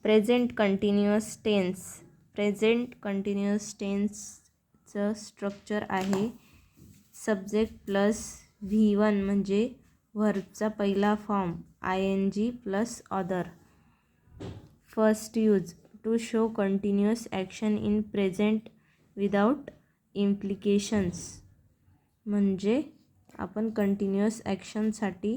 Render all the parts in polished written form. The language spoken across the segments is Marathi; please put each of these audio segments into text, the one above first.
Present continuous tense. Present continuous टेन्सचं स्ट्रक्चर आहे सब्जेक्ट प्लस V1 म्हणजे व्हर्बचा पहिला form ING plus other. First use to show continuous action in present without implications. म्हणजे आपण कंटिन्युअस ॲक्शनसाठी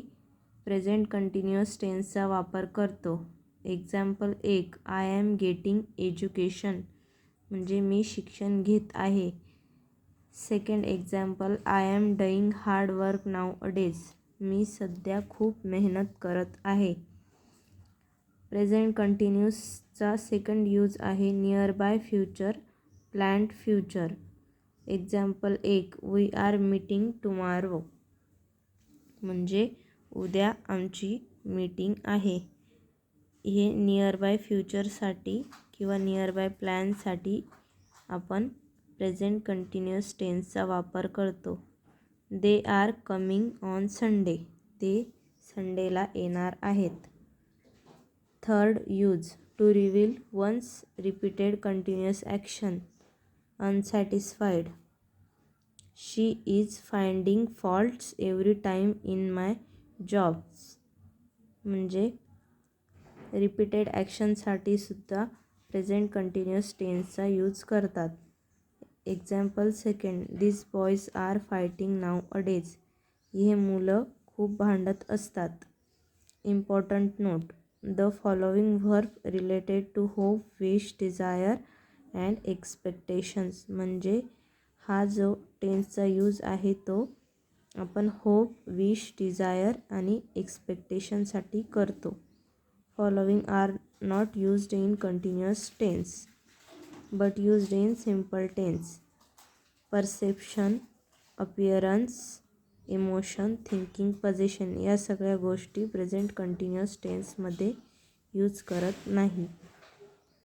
प्रेझेंट कंटिन्युअस टेन्सचा वापर करतो. Example 1, I am getting education म्हणजे मी शिक्षण घेत आहे. Second example, I am doing hard work nowadays मी सध्या खूप मेहनत करत आहे. प्रेझेंट कंटिन्युअसचा सेकंड यूज आहे near by future, planned future. Example 1, we are meeting tomorrow म्हणजे उद्या आमची मीटिंग आहे. हे नियर बाय फ्युचरसाठी किंवा नियर बाय प्लॅनसाठी आपण प्रेझेंट कंटिन्युअस टेन्सचा वापर करतो. They are coming on Sunday ते संडेला येणार आहेत. Third use to reveal once repeated continuous action. Unsatisfied, she is finding faults every time in my jobs म्हणजे रिपीटेड ॲक्शनसाठी सुद्धा प्रेझेंट कंटिन्युअस टेन्सचा यूज करतात. Example second, this boys are fighting nowadays हे मुलं खूप भांडत असतात. Important note, the following verb related to hope, wish, desire and expectations म्हणजे हा जो टेन्सचा यूज आहे तो आपण होप, विश, डिझायर आणि एक्सपेक्टेशनसाठी करतो. Following are not used in continuous tense but used in simple tense. Perception, appearance, emotion, thinking, position या सगळ्या गोष्टी प्रेझेंट कंटिन्युअस टेन्समध्ये यूज करत नाही.